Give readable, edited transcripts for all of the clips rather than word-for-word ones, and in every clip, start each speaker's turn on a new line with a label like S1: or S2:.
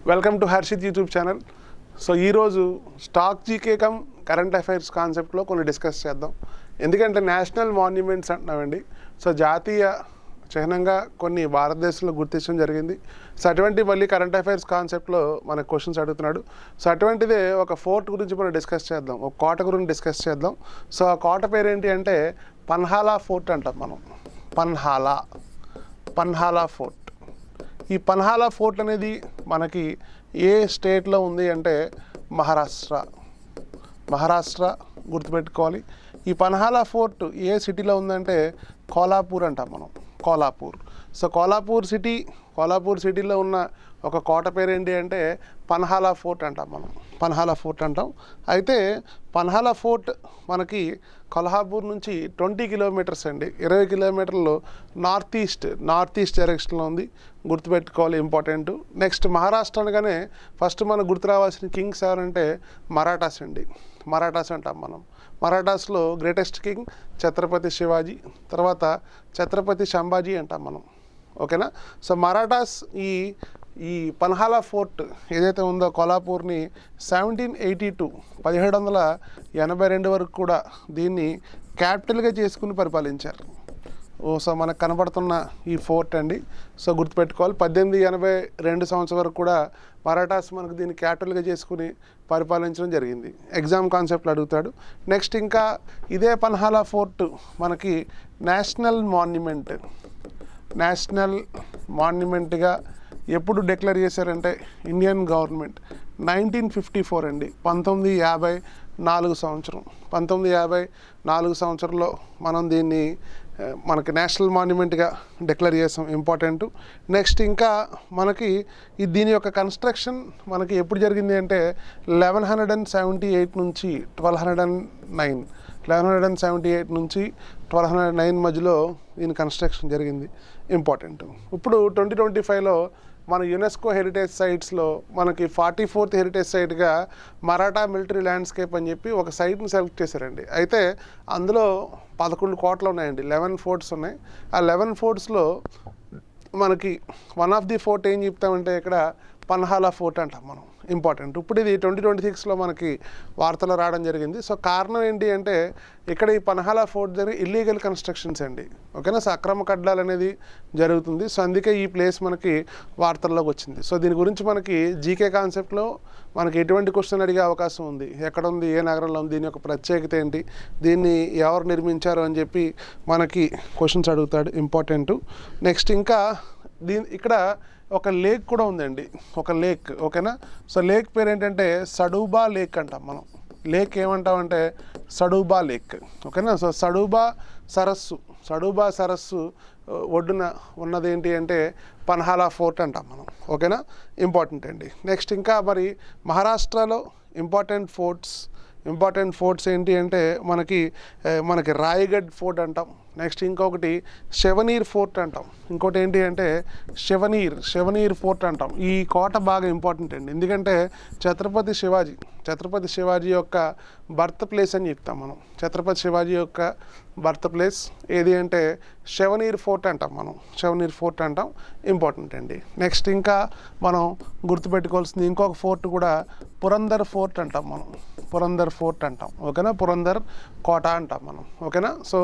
S1: Welcome to Harshit YouTube channel. So ఈరోజు static GK cum current affairs కాన్సెప్ట్లో కొన్ని discuss చేద్దాం. ఎందుకంటే నేషనల్ మాన్యుమెంట్స్ అంటున్నామండి. సో జాతీయ చిహ్నంగా కొన్ని భారతదేశంలో గుర్తించడం జరిగింది. సో అటువంటి మళ్ళీ కరెంట్ అఫైర్స్ కాన్సెప్ట్లో మనకు క్వశ్చన్స్ అడుగుతున్నాడు. సో అటువంటిదే ఒక ఫోర్ట్ గురించి మనం డిస్కస్ చేద్దాం, ఒక కోట గురించి డిస్కస్ చేద్దాం. సో ఆ కోట పేరు ఏంటి అంటే పన్హాలా ఫోర్ట్ అంటాం మనం. పన్హాలా ఫోర్ట్. ఈ పన్హాలా ఫోర్ట్ అనేది మనకి ఏ స్టేట్లో ఉంది అంటే మహారాష్ట్ర గుర్తుపెట్టుకోవాలి. ఈ పన్హాలా ఫోర్ట్ ఏ సిటీలో ఉందంటే కోల్హాపూర్ అంటాం మనం, కోల్హాపూర్. సో కోల్హాపూర్ సిటీలో ఉన్న ఒక కోట పేరు ఏంటి అంటే పన్హాలా ఫోర్ట్ అంటాం మనం, పన్హాలా ఫోర్ట్ అంటాం. అయితే పన్హాలా ఫోర్ట్ మనకి కొల్హాపూర్ నుంచి 20 కిలోమీటర్స్ అండి, 20 కిలోమీటర్లు నార్త్ ఈస్ట్ డైరెక్షన్లో ఉంది, గుర్తుపెట్టుకోవాలి, ఇంపార్టెంట్. నెక్స్ట్ మహారాష్ట్ర అనగానే ఫస్ట్ మనకు గుర్తు రావాల్సిన కింగ్స్ ఎవరంటే మరాఠాస్ అండి, మరాఠాస్ అంటాం మనం. మరాఠాస్లో గ్రేటెస్ట్ కింగ్ ఛత్రపతి శివాజీ, తర్వాత ఛత్రపతి సంభాజీ అంటాం మనం, ఓకేనా. సో మరాఠాస్ ఈ పన్హాలా ఫోర్ట్ ఏదైతే ఉందో కోల్హాపూర్ని 1782 వరకు కూడా దీన్ని క్యాపిటల్గా చేసుకుని పరిపాలించారు. సో మనకు కనబడుతున్న ఈ ఫోర్ట్ అండి. సో గుర్తుపెట్టుకోవాలి, 1882 సంవత్సరం వరకు కూడా మరాఠాస్ మనకు దీన్ని క్యాపిటల్గా చేసుకుని పరిపాలించడం జరిగింది. ఎగ్జామ్ కాన్సెప్ట్లు అడుగుతాడు. నెక్స్ట్ ఇంకా ఇదే పన్హాలా ఫోర్ట్ మనకి నేషనల్ మాన్యుమెంట్గా ఎప్పుడు డిక్లేర్ చేశారంటే ఇండియన్ గవర్నమెంట్ 1954 అండి, 1954 సంవత్సరంలో మనం దీన్ని మనకి నేషనల్ మాన్యుమెంట్గా డిక్లేర్ చేసాం, ఇంపార్టెంట్. నెక్స్ట్ ఇంకా మనకి దీని యొక్క కన్స్ట్రక్షన్ మనకి ఎప్పుడు జరిగింది అంటే 1178 నుంచి 1209 మధ్యలో దీని కన్స్ట్రక్షన్ జరిగింది, ఇంపార్టెంట్. ఇప్పుడు 2025లో మన యునెస్కో హెరిటేజ్ సైట్స్లో మనకి 44th హెరిటేజ్ సైట్గా మరాఠా మిలిటరీ ల్యాండ్స్కేప్ అని చెప్పి ఒక సైట్ని సెలెక్ట్ చేశారండి. అయితే అందులో 11 కోటలు ఉన్నాయండి, 11 ఫోర్ట్స్ ఉన్నాయి. ఆ 11 ఫోర్ట్స్లో మనకి వన్ ఆఫ్ ది ఫోర్ట్ ఏం చెప్తామంటే ఇక్కడ పన్హాలా ఫోర్ట్ అంటాం మనం, ఇంపార్టెంట్. ఇప్పుడు ఇది 2026లో మనకి వార్తలు రావడం జరిగింది. సో కారణం ఏంటి అంటే ఇక్కడ ఈ పన్హాలా ఫోర్ట్ జరిగి ఇల్లీగల్ కన్స్ట్రక్షన్స్ అండి, ఓకేనా. సో అక్రమ కట్టడాలు అనేది జరుగుతుంది. సో అందుకే ఈ ప్లేస్ మనకి వార్తల్లోకి వచ్చింది. సో దీని గురించి మనకి జీకే కాన్సెప్ట్లో మనకి ఎటువంటి క్వశ్చన్ అడిగే అవకాశం ఉంది, ఎక్కడ ఉంది, ఏ నగరంలో ఉంది, దీని యొక్క ప్రత్యేకత ఏంటి, దీన్ని ఎవరు నిర్మించారు అని చెప్పి మనకి క్వశ్చన్స్ అడుగుతాడు, ఇంపార్టెంట్. నెక్స్ట్ ఇంకా ఇక్కడ ఒక లేక్ కూడా ఉందండి, ఒక లేక్, ఓకేనా. సో లేక్ పేరు ఏంటంటే సడూబా లేక్ అంటాం మనం. లేక్ ఏమంటామంటే సడూబా లేక్, ఓకేనా. సో సడూబా సరస్సు ఒడ్డున ఉన్నది ఏంటి అంటే పన్హాలా ఫోర్ట్ అంటాం మనం, ఓకేనా, ఇంపార్టెంట్ అండి. నెక్స్ట్ ఇంకా మరి మహారాష్ట్రలో ఇంపార్టెంట్ ఫోర్ట్స్ ఏంటి అంటే మనకి రాయగఢ్ ఫోర్ట్ అంటాం. నెక్స్ట్ ఇంకొకటి షెవనీర్ ఫోర్ట్ అంటాం. ఇంకోటి ఏంటి అంటే షెవనీర్ ఫోర్ట్ అంటాం. ఈ కోట బాగా ఇంపార్టెంట్ అండి, ఎందుకంటే ఛత్రపతి శివాజీ యొక్క బర్త్ ప్లేస్ అని చెప్తాం మనం. ఛత్రపతి శివాజీ యొక్క బర్త్ ప్లేస్ ఏది అంటే షెవనీర్ ఫోర్ట్ అంటాం మనం, ఇంపార్టెంట్ అండి. నెక్స్ట్ ఇంకా మనం గుర్తుపెట్టుకోవాల్సింది ఇంకొక ఫోర్ట్ కూడా పురందర్ ఫోర్ట్ అంటాం మనం, ఓకేనా. పురందర్ కోట అంటాం మనం, ఓకేనా. సో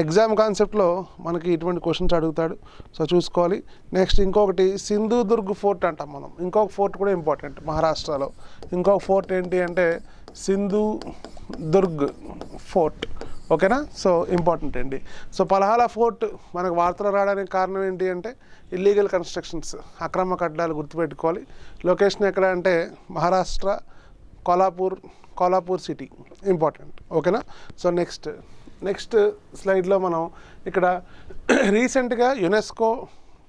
S1: ఎగ్జామ్ కాన్సెప్ట్లో మనకి ఇటువంటి క్వశ్చన్స్ అడుగుతాడు, సో చూసుకోవాలి. నెక్స్ట్ ఇంకొకటి సింధుదుర్గ్ ఫోర్ట్ అంటాం మనం. ఇంకొక ఫోర్ట్ కూడా ఇంపార్టెంట్ మహారాష్ట్రలో. ఇంకొక ఫోర్ట్ ఏంటి అంటే సింధుదుర్గ్ ఫోర్ట్, ఓకేనా. సో ఇంపార్టెంట్ అండి. సో పన్హాలా ఫోర్ట్ మనకు వార్తలు రావడానికి కారణం ఏంటి అంటే ఇల్లీగల్ కన్స్ట్రక్షన్స్, అక్రమ కట్టడాలు, గుర్తుపెట్టుకోవాలి. లొకేషన్ ఎక్కడ అంటే మహారాష్ట్ర, కోల్హాపూర్ సిటీ, ఇంపార్టెంట్, ఓకేనా. సో నెక్స్ట్ స్లైడ్లో మనం ఇక్కడ రీసెంట్గా యునెస్కో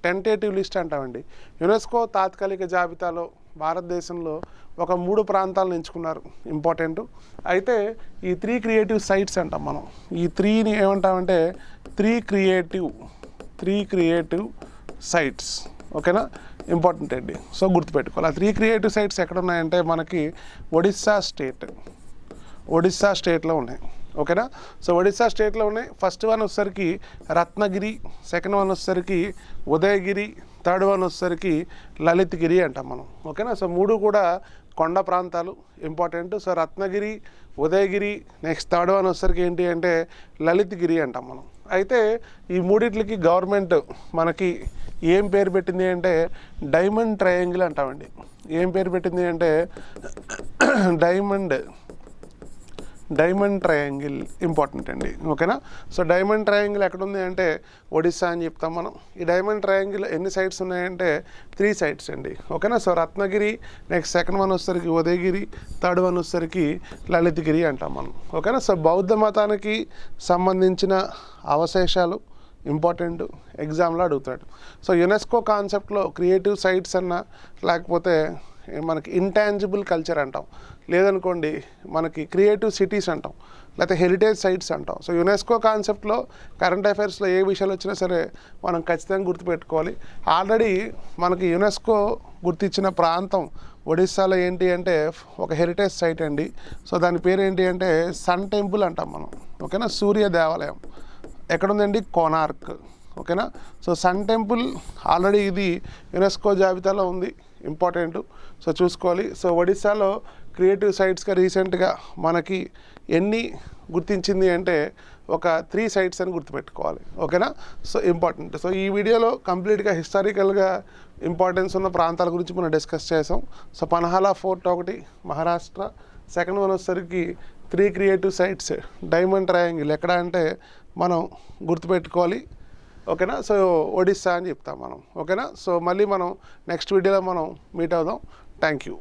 S1: టెంటేటివ్ లిస్ట్ అంటామండి. యునెస్కో తాత్కాలిక జాబితాలో భారతదేశంలో ఒక 3 ప్రాంతాలను ఎంచుకున్నారు, ఇంపార్టెంట్. అయితే ఈ 3 క్రియేటివ్ సైట్స్ అంటాం మనం. ఈ 3ని ఏమంటామంటే 3 క్రియేటివ్ సైట్స్, ఓకేనా, ఇంపార్టెంట్ అండి. సో గుర్తుపెట్టుకోవాలి. ఆ 3 క్రియేటివ్ సైట్స్ ఎక్కడ ఉన్నాయంటే మనకి ఒడిస్సా స్టేట్లో ఉన్నాయి, ఓకేనా. సో ఒడిస్సా స్టేట్లో ఉన్నాయి. ఫస్ట్ వన్ వచ్చేసరికి రత్నగిరి, సెకండ్ వన్ వచ్చేసరికి ఉదయగిరి, థర్డ్ వన్ వచ్చేసరికి లలితగిరి అంటాం మనం. ఓకేనా. సో మూడు కూడా కొండ ప్రాంతాలు important. So Ratnagiri, Udayagiri, next third one వచ్చేసరికి ఏంటి అంటే లలితగిరి అంటాం మనం. అయితే ఈ మూడిట్లకి గవర్నమెంట్ మనకి ఏం పేరు పెట్టింది అంటే డైమండ్ ట్రయాంగిల్ అంటామండి. ఏం పేరు పెట్టింది అంటే డైమండ్ ట్రయాంగిల్ ఇంపార్టెంట్ అండి. ఓకేనా. సో డైమండ్ ట్రయాంగిల్ ఎక్కడుంది అంటే ఒడిస్సా అని చెప్తాం మనం. ఈ డైమండ్ ట్రయాంగిల్ ఎన్ని సైట్స్ ఉన్నాయంటే 3 సైట్స్ అండి. ఓకేనా. So Ratnagiri, next second one వచ్చేసరికి ఉదయగిరి, థర్డ్ వన్ వచ్చేసరికి లలితగిరి అంటాం మనం. ఓకేనా. సో బౌద్ధ మతానికి సంబంధించిన అవశేషాలు ఇంపార్టెంట్, ఎగ్జామ్లో అడుగుతాడు. సో యునెస్కో కాన్సెప్ట్లో క్రియేటివ్ సైట్స్ అన్నా లేకపోతే మనకి ఇంటాంజిబుల్ కల్చర్ అంటాం, లేదనుకోండి మనకి క్రియేటివ్ సిటీస్ అంటాం, లేకపోతే హెరిటేజ్ సైట్స్ అంటాం. సో యునెస్కో కాన్సెప్ట్లో కరెంట్ అఫైర్స్లో ఏ విషయాలు వచ్చినా సరే మనం ఖచ్చితంగా గుర్తుపెట్టుకోవాలి. ఆల్రెడీ మనకి యునెస్కో గుర్తించిన ప్రాంతం ఒడిస్సాలో ఏంటి అంటే ఒక హెరిటేజ్ సైట్ అండి. సో దాని పేరు ఏంటి అంటే సన్ టెంపుల్ అంటాం మనం. ఓకేనా. సూర్య దేవాలయం ఎక్కడుందండి? కోనార్క్. ఓకేనా. సో సన్ టెంపుల్ ఆల్రెడీ ఇది యునెస్కో జాబితాలో ఉంది, ఇంపార్టెంట్. సో చూసుకోవాలి. సో ఒడిస్సాలో క్రియేటివ్ సైట్స్గా రీసెంట్గా మనకి ఎన్ని గుర్తించింది అంటే ఒక 3 సైట్స్ అని గుర్తుపెట్టుకోవాలి. ఓకేనా. So important. సో ఈ వీడియోలో కంప్లీట్గా హిస్టారికల్గా ఇంపార్టెన్స్ ఉన్న ప్రాంతాల గురించి మనం డిస్కస్ చేసాం. సో పన్హాలా ఫోర్ట్ ఒకటి మహారాష్ట్ర, సెకండ్ వన్ వచ్చేసరికి 3 క్రియేటివ్ సైట్స్, డైమండ్ ట్రయాంగిల్ ఎక్కడ అంటే మనం గుర్తుపెట్టుకోవాలి. ఓకేనా. సో ఒడిస్సా అని చెప్తాం మనం. ఓకేనా. సో మళ్ళీ మనం నెక్స్ట్ వీడియోలో మనం మీట్ అవుదాం. Thank you.